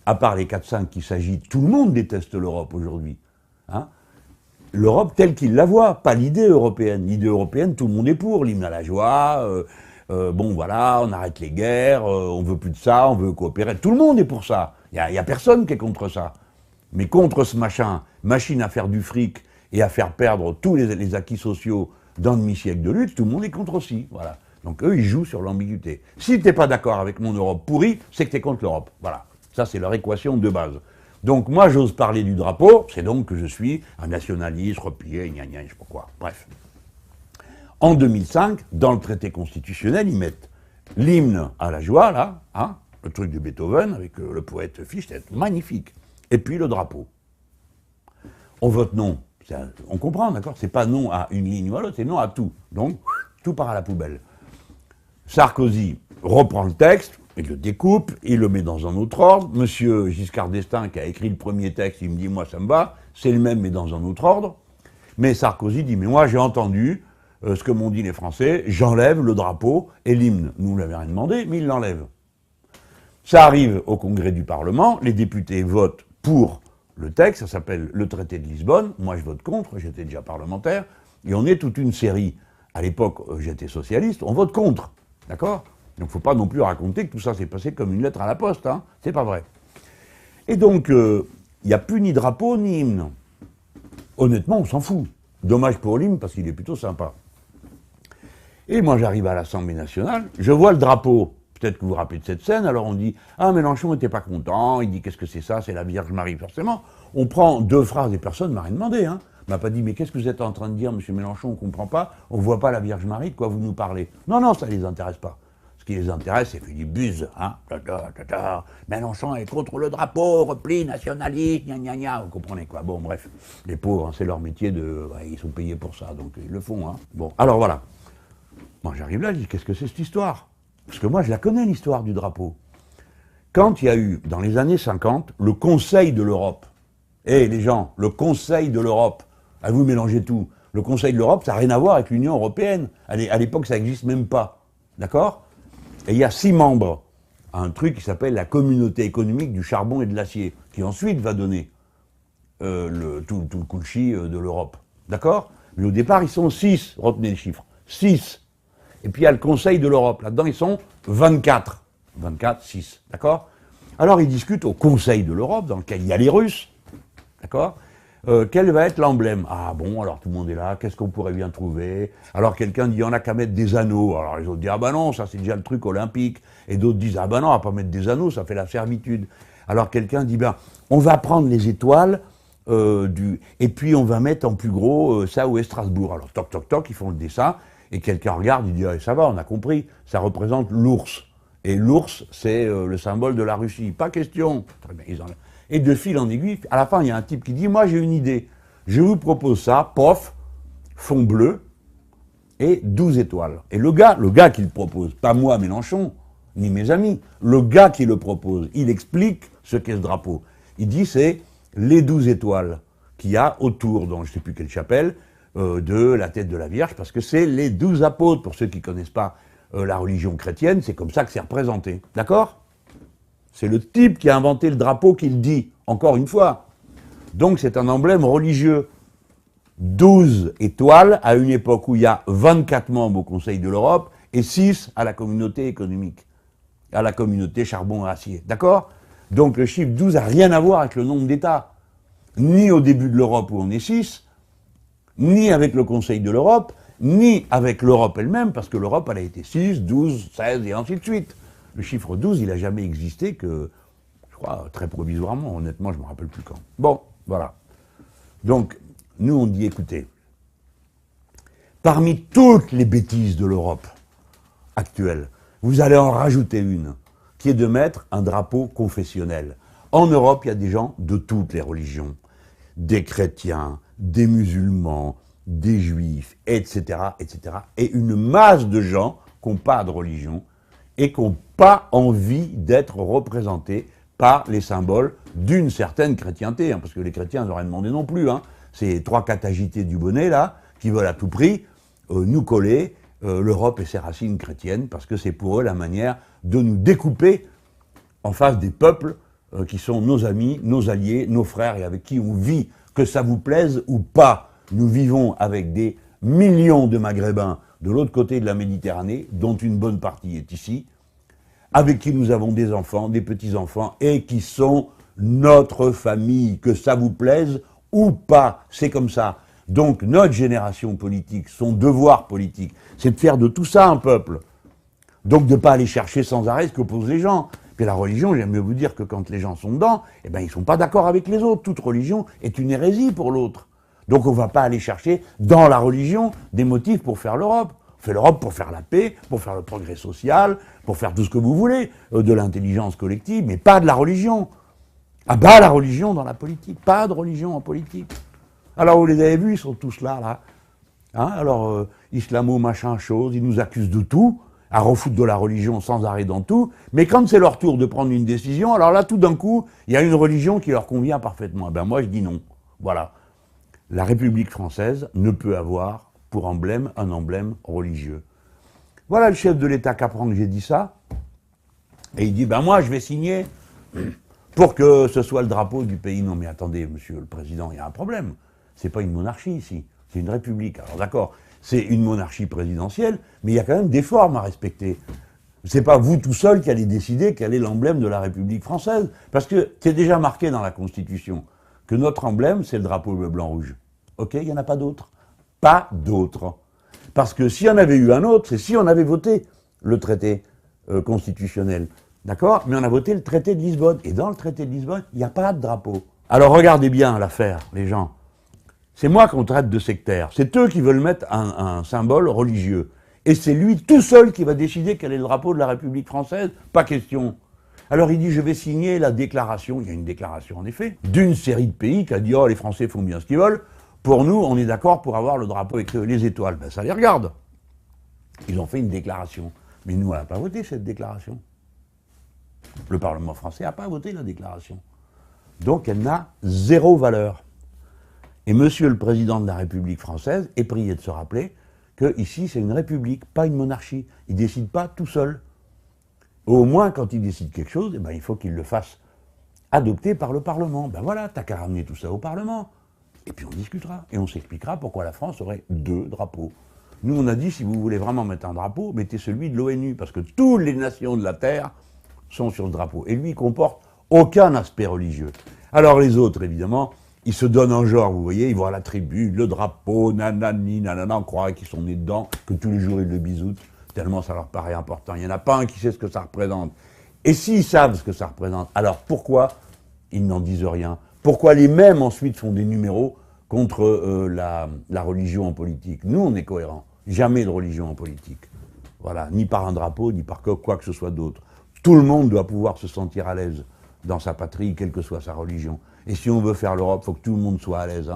à part les 4-5 qui s'agitent, tout le monde déteste l'Europe aujourd'hui. Hein, l'Europe telle qu'il la voit, pas l'idée européenne. L'idée européenne, tout le monde est pour, l'hymne à la joie, bon voilà, on arrête les guerres, on veut plus de ça, on veut coopérer. Tout le monde est pour ça. Il y a personne qui est contre ça. Mais contre ce machine à faire du fric et à faire perdre tous les acquis sociaux d'un demi-siècle de lutte, tout le monde est contre aussi. Voilà. Donc eux, ils jouent sur l'ambiguïté. Si t'es pas d'accord avec mon Europe pourrie, c'est que t'es contre l'Europe. Voilà. Ça, c'est leur équation de base. Donc moi, j'ose parler du drapeau, c'est donc que je suis un nationaliste, replié, gna gna, je sais pas quoi. Bref. En 2005, dans le traité constitutionnel, ils mettent l'hymne à la joie, là, hein, le truc de Beethoven, avec le poète Fichte, magnifique. Et puis le drapeau. On vote non. On comprend, d'accord? C'est pas non à une ligne ou à l'autre, c'est non à tout. Donc, tout part à la poubelle. Sarkozy reprend le texte, il le découpe, il le met dans un autre ordre. Monsieur Giscard d'Estaing, qui a écrit le premier texte, il me dit, moi, ça me va, c'est le même, mais dans un autre ordre. Mais Sarkozy dit, mais moi, j'ai entendu ce que m'ont dit les Français, j'enlève le drapeau et l'hymne. Nous ne l'avons rien demandé, mais il l'enlève. Ça arrive au Congrès du Parlement, les députés votent pour le texte, ça s'appelle le traité de Lisbonne, moi je vote contre, j'étais déjà parlementaire, et on est toute une série, à l'époque j'étais socialiste, on vote contre, d'accord? Donc il ne faut pas non plus raconter que tout ça s'est passé comme une lettre à la poste, hein, c'est pas vrai. Et donc, il n'y a plus ni drapeau ni hymne. Honnêtement, on s'en fout. Dommage pour l'hymne, parce qu'il est plutôt sympa. Et moi j'arrive à l'Assemblée nationale, je vois le drapeau. Peut-être que vous vous rappelez de cette scène, alors on dit « Ah, Mélenchon n'était pas content, il dit qu'est-ce que c'est ça, c'est la Vierge Marie. » Forcément, on prend deux phrases et personne ne m'a rien demandé. Hein. On m'a pas dit « Mais qu'est-ce que vous êtes en train de dire, monsieur Mélenchon, on ne comprend pas, on ne voit pas la Vierge Marie, de quoi vous nous parlez ?» Non, non, ça ne les intéresse pas. Ce qui les intéresse, c'est Philippe Buse. Hein. Mélenchon est contre le drapeau, repli nationaliste, gna gna gna, vous comprenez quoi. Bon, bref, les pauvres, hein, c'est leur métier de... Ouais, ils sont payés pour ça, donc ils le font. Hein. Bon, alors voilà. Moi j'arrive là, je dis « Qu'est-ce que c'est cette histoire ?» Parce que moi, je la connais, l'histoire du drapeau. Quand il y a eu, dans les années 50, le Conseil de l'Europe, les gens, le Conseil de l'Europe, à vous mélangez tout. Le Conseil de l'Europe, ça n'a rien à voir avec l'Union européenne. À l'époque, ça n'existe même pas. D'accord? Et il y a 6 membres à un truc qui s'appelle la Communauté économique du charbon et de l'acier, qui ensuite va donner tout le couchi de l'Europe. D'accord? Mais au départ, ils sont 6, retenez le chiffre. 6. Et puis il y a le Conseil de l'Europe. Là-dedans, ils sont 24. 24, 6. D'accord? Alors, ils discutent au Conseil de l'Europe, dans lequel il y a les Russes. D'accord? Quel va être l'emblème? Ah bon, alors tout le monde est là, qu'est-ce qu'on pourrait bien trouver? Alors quelqu'un dit, il y en a qu'à mettre des anneaux. Alors les autres disent, ah ben non, ça c'est déjà le truc olympique. Et d'autres disent, ah ben non, on va pas mettre des anneaux, ça fait la servitude. Alors quelqu'un dit, ben, on va prendre les étoiles, et puis on va mettre en plus gros ça où est Strasbourg. Alors toc toc toc, ils font le dessin. Et quelqu'un regarde, il dit ah, « ça va, on a compris, ça représente l'ours. » Et l'ours, c'est le symbole de la Russie. Pas question. Très bien, et de fil en aiguille, à la fin, il y a un type qui dit « Moi, j'ai une idée. Je vous propose ça, pof, fond bleu et 12 étoiles. » Et le gars qui le propose, pas moi, Mélenchon, ni mes amis, le gars qui le propose, il explique ce qu'est ce drapeau. Il dit c'est les 12 étoiles qu'il y a autour, dans je ne sais plus quelle chapelle, de la tête de la Vierge, parce que c'est les 12 apôtres. Pour ceux qui ne connaissent pas la religion chrétienne, c'est comme ça que c'est représenté. D'accord? C'est le type qui a inventé le drapeau qui le dit, encore une fois. Donc c'est un emblème religieux. 12 étoiles à une époque où il y a 24 membres au Conseil de l'Europe et 6 à la communauté économique, à la communauté charbon et acier. D'accord? Donc le chiffre 12 n'a rien à voir avec le nombre d'États. Ni au début de l'Europe où on est 6, ni avec le Conseil de l'Europe, ni avec l'Europe elle-même, parce que l'Europe, elle a été 6, 12, 16, et ainsi de suite. Le chiffre 12, il n'a jamais existé que, je crois, très provisoirement, honnêtement, je ne me rappelle plus quand. Bon, voilà. Donc, nous, on dit, écoutez, parmi toutes les bêtises de l'Europe actuelle, vous allez en rajouter une, qui est de mettre un drapeau confessionnel. En Europe, il y a des gens de toutes les religions, des chrétiens, des musulmans, des juifs, etc., etc. Et une masse de gens qui n'ont pas de religion et qui n'ont pas envie d'être représentés par les symboles d'une certaine chrétienté, hein, parce que les chrétiens n'auraient demandé non plus. Hein. Ces 3-4 agités du bonnet, là, qui veulent à tout prix nous coller l'Europe et ses racines chrétiennes, parce que c'est pour eux la manière de nous découper en face des peuples qui sont nos amis, nos alliés, nos frères et avec qui on vit, que ça vous plaise ou pas. Nous vivons avec des millions de Maghrébins de l'autre côté de la Méditerranée, dont une bonne partie est ici, avec qui nous avons des enfants, des petits-enfants, et qui sont notre famille, que ça vous plaise ou pas. C'est comme ça. Donc notre génération politique, son devoir politique, c'est de faire de tout ça un peuple. Donc de ne pas aller chercher sans arrêt ce que posent les gens. Puis la religion, j'aime mieux vous dire que quand les gens sont dedans, eh ben ils ne sont pas d'accord avec les autres. Toute religion est une hérésie pour l'autre. Donc on ne va pas aller chercher dans la religion des motifs pour faire l'Europe. On fait l'Europe pour faire la paix, pour faire le progrès social, pour faire tout ce que vous voulez, de l'intelligence collective, mais pas de la religion. Ah bah la religion dans la politique, pas de religion en politique. Alors vous les avez vus, ils sont tous là. Hein, alors islamo machin chose, ils nous accusent de tout, à refoutre de la religion sans arrêt dans tout, mais quand c'est leur tour de prendre une décision, alors là tout d'un coup, il y a une religion qui leur convient parfaitement. Ben moi je dis non. Voilà. La République française ne peut avoir pour emblème un emblème religieux. Voilà le chef de l'État qui apprend que j'ai dit ça, et il dit ben moi je vais signer pour que ce soit le drapeau du pays. Non mais attendez, monsieur le Président, il y a un problème. C'est pas une monarchie ici, c'est une république. Alors d'accord, c'est une monarchie présidentielle, mais il y a quand même des formes à respecter. C'est pas vous tout seul qui allez décider quel est l'emblème de la République française, parce que c'est déjà marqué dans la Constitution que notre emblème, c'est le drapeau bleu, blanc, rouge. Ok, il n'y en a pas d'autre. Pas d'autre. Parce que s'il y en avait eu un autre, c'est si on avait voté le traité constitutionnel. D'accord? Mais on a voté le traité de Lisbonne. Et dans le traité de Lisbonne, il n'y a pas de drapeau. Alors regardez bien l'affaire, les gens. C'est moi qu'on traite de sectaire. C'est eux qui veulent mettre un symbole religieux. Et c'est lui tout seul qui va décider quel est le drapeau de la République française. Pas question. Alors il dit, je vais signer la déclaration, il y a une déclaration en effet, d'une série de pays qui a dit, oh les Français font bien ce qu'ils veulent, pour nous on est d'accord pour avoir le drapeau avec les étoiles. Ben ça les regarde. Ils ont fait une déclaration. Mais nous on n'a pas voté cette déclaration. Le Parlement français n'a pas voté la déclaration. Donc elle n'a zéro valeur. Et monsieur le Président de la République française est prié de se rappeler que ici c'est une république, pas une monarchie. Il ne décide pas tout seul. Au moins, quand il décide quelque chose, eh ben, il faut qu'il le fasse adopter par le Parlement. Ben voilà, t'as qu'à ramener tout ça au Parlement. Et puis on discutera. Et on s'expliquera pourquoi la France aurait deux drapeaux. Nous, on a dit, si vous voulez vraiment mettre un drapeau, mettez celui de l'ONU. Parce que toutes les nations de la Terre sont sur le drapeau. Et lui, il comporte aucun aspect religieux. Alors les autres, évidemment, ils se donnent un genre, vous voyez, ils voient la tribune, le drapeau, nanani, nanana, on croirait qu'ils sont nés dedans, que tous les jours ils le bisoutent. Tellement ça leur paraît important. Il n'y en a pas un qui sait ce que ça représente. Et s'ils savent ce que ça représente, alors pourquoi ils n'en disent rien? Pourquoi les mêmes ensuite font des numéros contre la religion en politique? Nous, on est cohérents. Jamais de religion en politique. Voilà, ni par un drapeau, ni par quoi que ce soit d'autre. Tout le monde doit pouvoir se sentir à l'aise dans sa patrie, quelle que soit sa religion. Et si on veut faire l'Europe, il faut que tout le monde soit à l'aise. Hein.